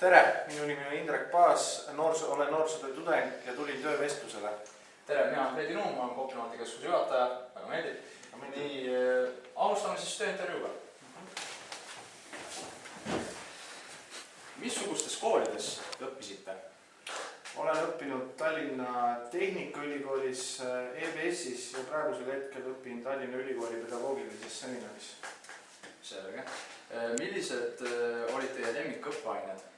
Tere, minu nimi on Indrek Paas, olen noorsootöö tudeng ja tulin töövestlusele. Tere, mina olen Freedi Nuum, olen Kopli keskuse juhataja, väga meeldib. Nii, alustame siis tööintervjuuga. Missugustes koolides õppisite? Olen õppinud Tallinna Tehnikaülikoolis, EBS-is ja praegusel hetkel õpin Tallinna Ülikooli pedagoogilises seminaris. Selge. Millised olid teie lemmikõppeained?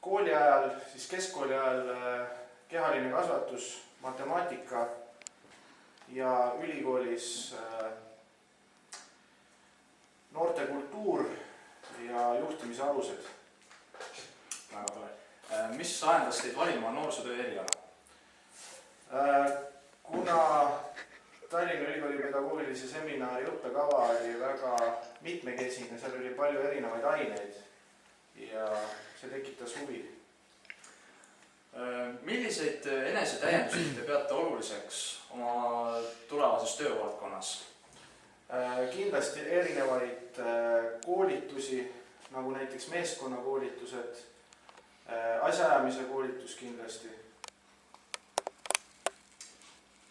Kooli ajal, siis keskkooli ajal kehaline kasvatus, matemaatika ja ülikoolis noortekultuur ja juhtimise alused. Väga tore. Mis ajendas teid valima noorsootöö eriala? Kuna Tallinna Ülikooli pedagoogilise seminari õppekava oli väga mitmekesine, seal oli palju erinevaid aineid ja see tekitas huvi. Milliseid enesetäiendusi te peate oluliseks oma tulevases töövaldkonnas? Kindlasti erinevaid koolitusi, nagu näiteks meeskonnakoolitused, asjaajamise koolitus kindlasti.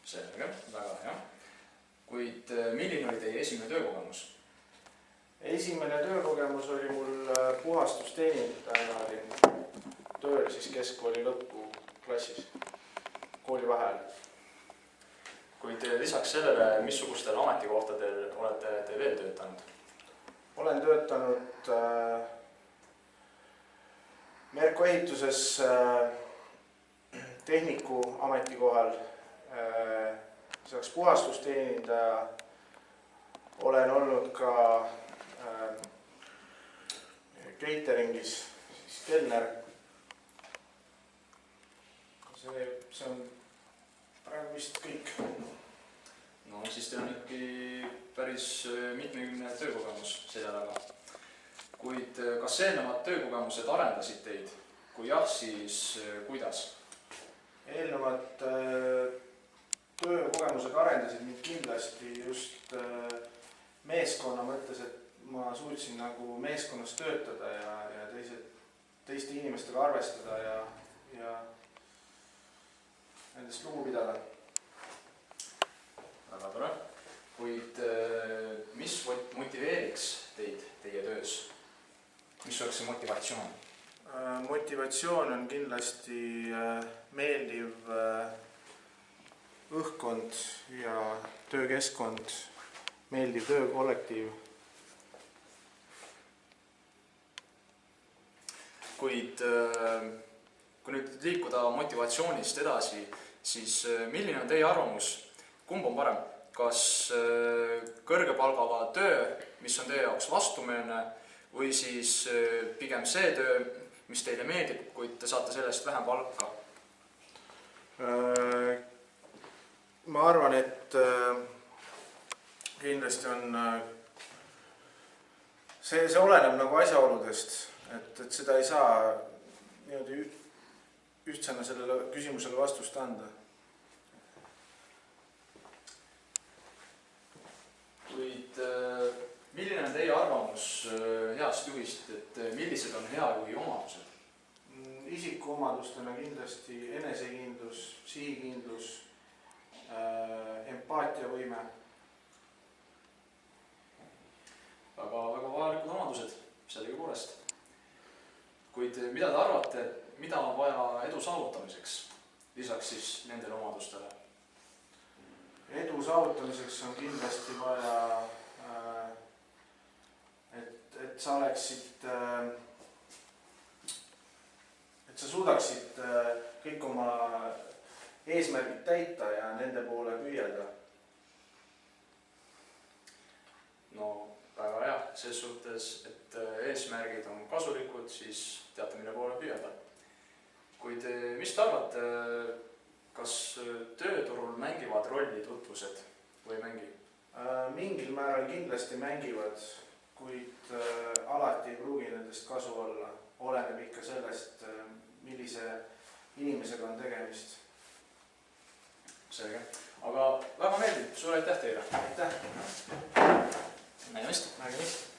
Selge, väga hea. Kuid milline oli teie esimene töökogemus? Esimene töökogemus oli mul puhastusteenindajana, olin tööl siis keskkooli lõpuklassis, kooli vahel. Kuid lisaks sellele, missugustel ametikohtadel olete te veel töötanud? Olen töötanud Merko ehituses tehniku ametikohal, lisaks puhastusteenindaja, olen olnud ka cateringis, siis kelner. See on praegu vist kõik. No siis teil on ikkagi päris mitmekümne töökogemus selja taga. Kuid kas eelnevad töökogemused arendasid teid? Kui jah, siis kuidas? Eelnevad töökogemused arendasid mind kindlasti just meeskonna mõttes, et ma suutsin nagu meeskonnas töötada ja teiste inimestega arvestada ja nendest lugu pidada. Väga tore. Kuid mis motiveeriks teid teie töös? Mis oleks see motivatsioon? Motivatsioon on kindlasti meeldiv õhkkond ja töökeskkond, meeldiv töökollektiiv. Kuid kui nüüd liikuda motivatsioonist edasi, siis milline on teie arvamus? Kumb on parem? Kas kõrge palgaga töö, mis on teie jaoks vastumeelne, või siis pigem see töö, mis teile meeldib, kuid te saate sellest vähem palka? Ma arvan, et kindlasti on see oleneb nagu asjaoludest, et seda ei saa niimoodi ühtsena sellele küsimusele vastust anda. Kuid milline on teie arvamus heast juhist, et millised on hea juhi omadused? Isikuomadustena kindlasti enesekindlus, sihikindlus, empaatiavõime. Väga vajalikud omadused, sellegi poolest. Kuid mida te arvate, mida on vaja edu saavutamiseks, lisaks siis nendele omadustele? Edu saavutamiseks on kindlasti vaja, et sa oleksid, et sa suudaksid kõik oma eesmärgid täita ja nende poole püüelda. No väga hea, selles suhtes, et eesmärgid on kasulikud, siis teate, mille poole püüelda. Kuid mis te arvate, kas tööturul mängivad rolli tutvused või mängi? Mingil määral kindlasti mängivad, kuid alati ei pruugi nendest kasu olla. Oleneb ikka sellest, millise inimesega on tegemist. Selge. Aga väga meeldib, suur aitäh teile. Aitäh. Nägemist.